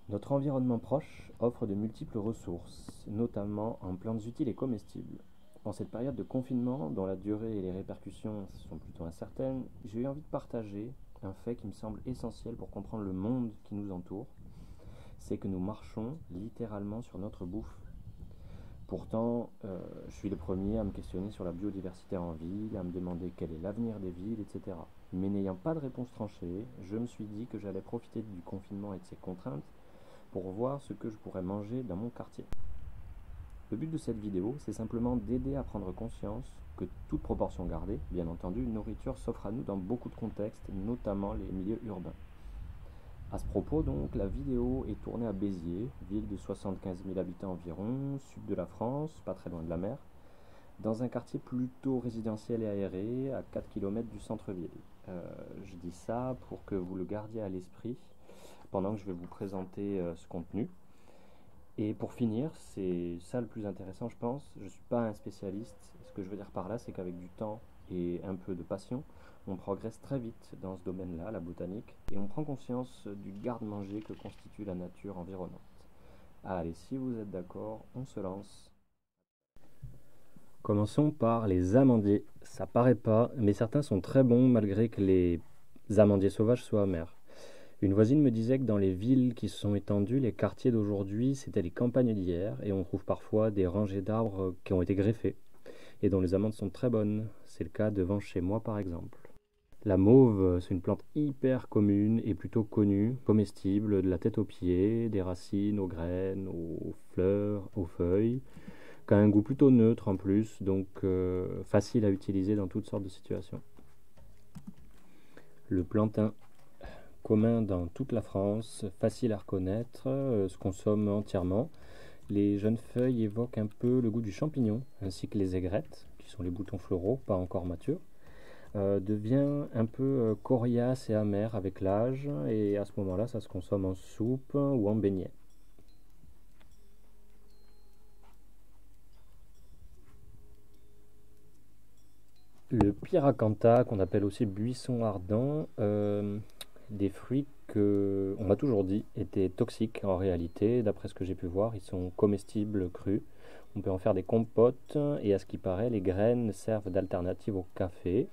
Notre environnement proche offre de multiples ressources, notamment en plantes utiles et comestibles. En cette période de confinement, dont la durée et les répercussions sont plutôt incertaines, j'ai eu envie de partager un fait qui me semble essentiel pour comprendre le monde qui nous entoure, c'est que nous marchons littéralement sur notre bouffe. Pourtant, je suis le premier à me questionner sur la biodiversité en ville, à me demander quel est l'avenir des villes, etc. Mais n'ayant pas de réponse tranchée, je me suis dit que j'allais profiter du confinement et de ses contraintes pour voir ce que je pourrais manger dans mon quartier. Le but de cette vidéo, c'est simplement d'aider à prendre conscience que, toute proportion gardée, bien entendu, une nourriture s'offre à nous dans beaucoup de contextes, notamment les milieux urbains. À ce propos, donc, la vidéo est tournée à Béziers, ville de 75 000 habitants environ, sud de la France, pas très loin de la mer, dans un quartier plutôt résidentiel et aéré, à 4 km du centre-ville. Je dis ça pour que vous le gardiez à l'esprit pendant que je vais vous présenter ce contenu. Et pour finir, c'est ça le plus intéressant, je pense. Je ne suis pas un spécialiste. Ce que je veux dire par là, c'est qu'avec du temps et un peu de passion, on progresse très vite dans ce domaine-là, la botanique, et on prend conscience du garde-manger que constitue la nature environnante. Allez, si vous êtes d'accord, on se lance. Commençons par les amandiers. Ça paraît pas, mais certains sont très bons malgré que les amandiers sauvages soient amers. Une voisine me disait que dans les villes qui se sont étendues, les quartiers d'aujourd'hui, c'était les campagnes d'hier, et on trouve parfois des rangées d'arbres qui ont été greffés, et dont les amandes sont très bonnes. C'est le cas devant chez moi par exemple. La mauve, c'est une plante hyper commune et plutôt connue, comestible de la tête aux pieds, des racines aux graines, aux fleurs, aux feuilles, qui a un goût plutôt neutre en plus, donc facile à utiliser dans toutes sortes de situations. Le plantain, commun dans toute la France, facile à reconnaître, se consomme entièrement. Les jeunes feuilles évoquent un peu le goût du champignon, ainsi que les aigrettes, qui sont les boutons floraux, pas encore matures. Devient un peu coriace et amer avec l'âge, et à ce moment-là, ça se consomme en soupe ou en beignet. Le pyracantha, qu'on appelle aussi buisson ardent, des fruits que, on m'a toujours dit, étaient toxiques en réalité. D'après ce que j'ai pu voir, ils sont comestibles crus. On peut en faire des compotes et à ce qui paraît, les graines servent d'alternative au café.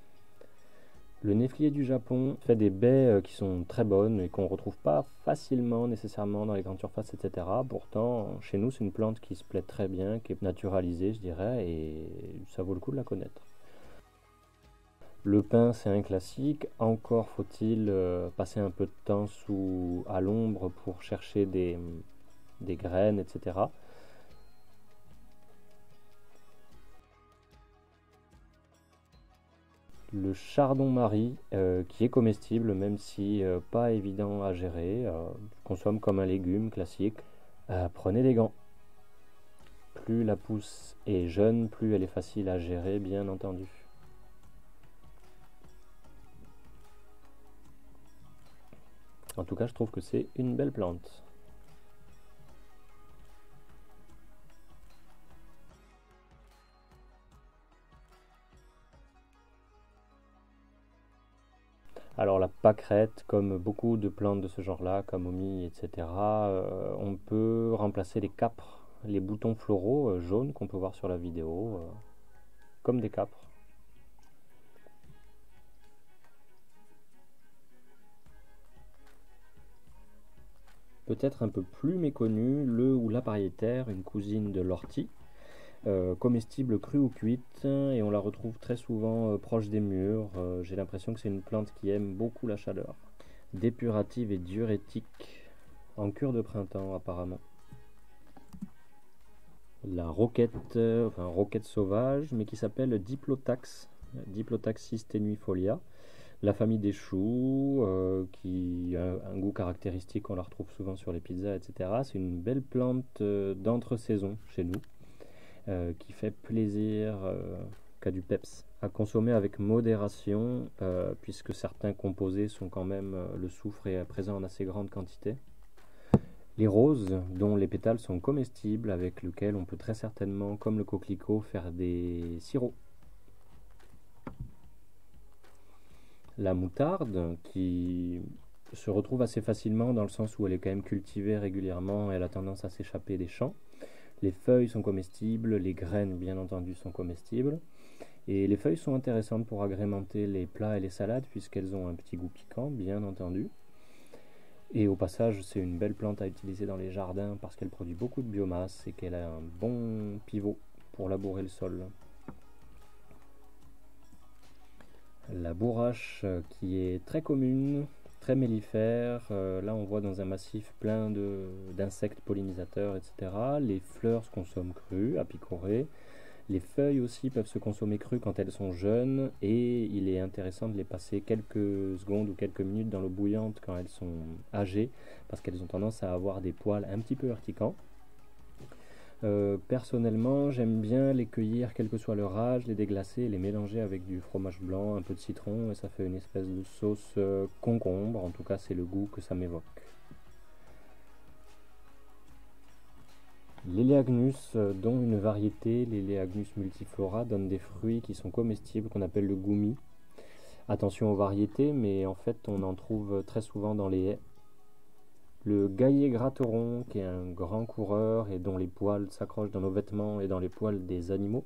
Le néflier du Japon fait des baies qui sont très bonnes et qu'on ne retrouve pas facilement nécessairement dans les grandes surfaces, etc. Pourtant, chez nous, c'est une plante qui se plaît très bien, qui est naturalisée, je dirais, et ça vaut le coup de la connaître. Le pain, c'est un classique. Encore faut-il passer un peu de temps à l'ombre pour chercher des graines, etc. Le chardon-marie, qui est comestible, même si pas évident à gérer, consomme comme un légume classique. Prenez des gants. Plus la pousse est jeune, plus elle est facile à gérer, bien entendu. En tout cas, je trouve que c'est une belle plante. Alors la pâquerette, comme beaucoup de plantes de ce genre-là, camomille, etc., on peut remplacer les câpres, les boutons floraux jaunes qu'on peut voir sur la vidéo, comme des câpres. Peut-être un peu plus méconnu, le ou la pariétaire, une cousine de l'ortie, comestible crue ou cuite, et on la retrouve très souvent proche des murs. J'ai l'impression que c'est une plante qui aime beaucoup la chaleur. Dépurative et diurétique, en cure de printemps apparemment. La roquette, enfin roquette sauvage, mais qui s'appelle Diplotax, Diplotaxis tenuifolia, la famille des choux, qui a un goût caractéristique, on la retrouve souvent sur les pizzas, etc. C'est une belle plante d'entre-saison chez nous, qui fait plaisir, qui a du peps. À consommer avec modération, puisque certains composés sont quand même, le soufre est présent en assez grande quantité. Les roses, dont les pétales sont comestibles, avec lesquels on peut très certainement, comme le coquelicot, faire des sirops. La moutarde, qui se retrouve assez facilement dans le sens où elle est quand même cultivée régulièrement et elle a tendance à s'échapper des champs. Les feuilles sont comestibles, les graines bien entendu sont comestibles. Et les feuilles sont intéressantes pour agrémenter les plats et les salades puisqu'elles ont un petit goût piquant, bien entendu. Et au passage, c'est une belle plante à utiliser dans les jardins parce qu'elle produit beaucoup de biomasse et qu'elle a un bon pivot pour labourer le sol. La bourrache qui est très commune, très mellifère. Là, on voit dans un massif plein d'insectes pollinisateurs, etc. Les fleurs se consomment crues, à picorer. Les feuilles aussi peuvent se consommer crues quand elles sont jeunes et il est intéressant de les passer quelques secondes ou quelques minutes dans l'eau bouillante quand elles sont âgées parce qu'elles ont tendance à avoir des poils un petit peu urticants. Personnellement, j'aime bien les cueillir quel que soit leur âge, les déglacer, les mélanger avec du fromage blanc, un peu de citron et ça fait une espèce de sauce concombre, en tout cas c'est le goût que ça m'évoque. L'Elaeagnus, dont une variété, l'Elaeagnus multiflora, donne des fruits qui sont comestibles, qu'on appelle le goumi. Attention aux variétés, mais en fait on en trouve très souvent dans les haies. Le gaillet gratteron, qui est un grand coureur et dont les poils s'accrochent dans nos vêtements et dans les poils des animaux.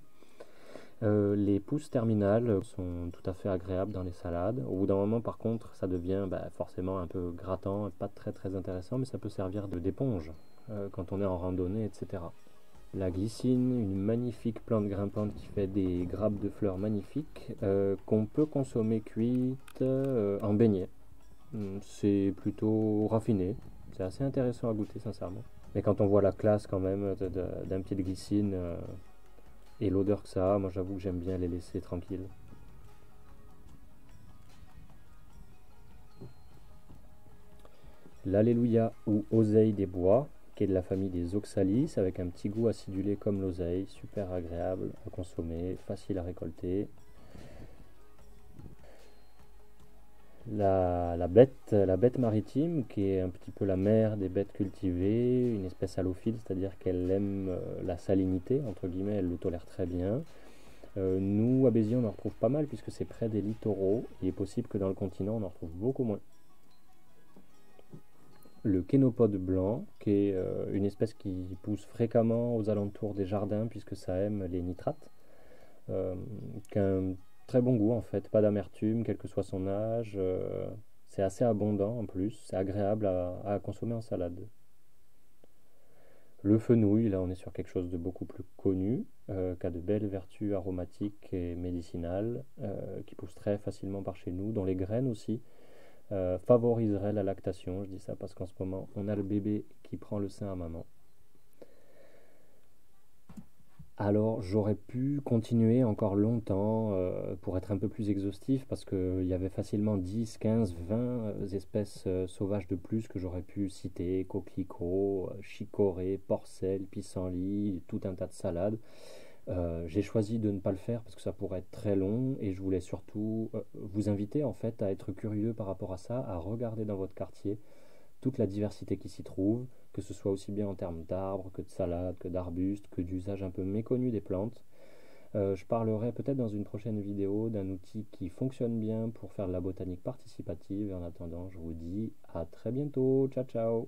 Les pousses terminales sont tout à fait agréables dans les salades. Au bout d'un moment, par contre, ça devient forcément un peu grattant, pas très très intéressant, mais ça peut servir d'éponge quand on est en randonnée, etc. La glycine, une magnifique plante grimpante qui fait des grappes de fleurs magnifiques qu'on peut consommer cuite en beignet. C'est plutôt raffiné, c'est assez intéressant à goûter sincèrement. Mais quand on voit la classe quand même d'un pied de glycine et l'odeur que ça a, moi j'avoue que j'aime bien les laisser tranquilles. L'Alléluia ou oseille des bois, qui est de la famille des oxalis, avec un petit goût acidulé comme l'oseille, super agréable à consommer, facile à récolter. La bête maritime, qui est un petit peu la mère des bêtes cultivées, une espèce halophile, c'est-à-dire qu'elle aime la salinité, entre guillemets, elle le tolère très bien. Nous, à Béziers, on en retrouve pas mal puisque c'est près des littoraux. Il est possible que dans le continent, on en retrouve beaucoup moins. Le kénopode blanc, qui est une espèce qui pousse fréquemment aux alentours des jardins puisque ça aime les nitrates, qui a un très bon goût en fait, pas d'amertume, quel que soit son âge. C'est assez abondant en plus, c'est agréable à consommer en salade. Le fenouil, là on est sur quelque chose de beaucoup plus connu, qui a de belles vertus aromatiques et médicinales, qui pousse très facilement par chez nous, dont les graines aussi favoriseraient la lactation. Je dis ça parce qu'en ce moment on a le bébé qui prend le sein à maman. Alors j'aurais pu continuer encore longtemps pour être un peu plus exhaustif parce qu'il y avait facilement 10, 15, 20 espèces sauvages de plus que j'aurais pu citer, coquelicots, chicorée, porcel, pissenlit, tout un tas de salades. J'ai choisi de ne pas le faire parce que ça pourrait être très long et je voulais surtout vous inviter en fait à être curieux par rapport à ça, à regarder dans votre quartier toute la diversité qui s'y trouve, que ce soit aussi bien en termes d'arbres que de salades, que d'arbustes, que d'usages un peu méconnus des plantes. Je parlerai peut-être dans une prochaine vidéo d'un outil qui fonctionne bien pour faire de la botanique participative. Et en attendant, je vous dis à très bientôt. Ciao ciao.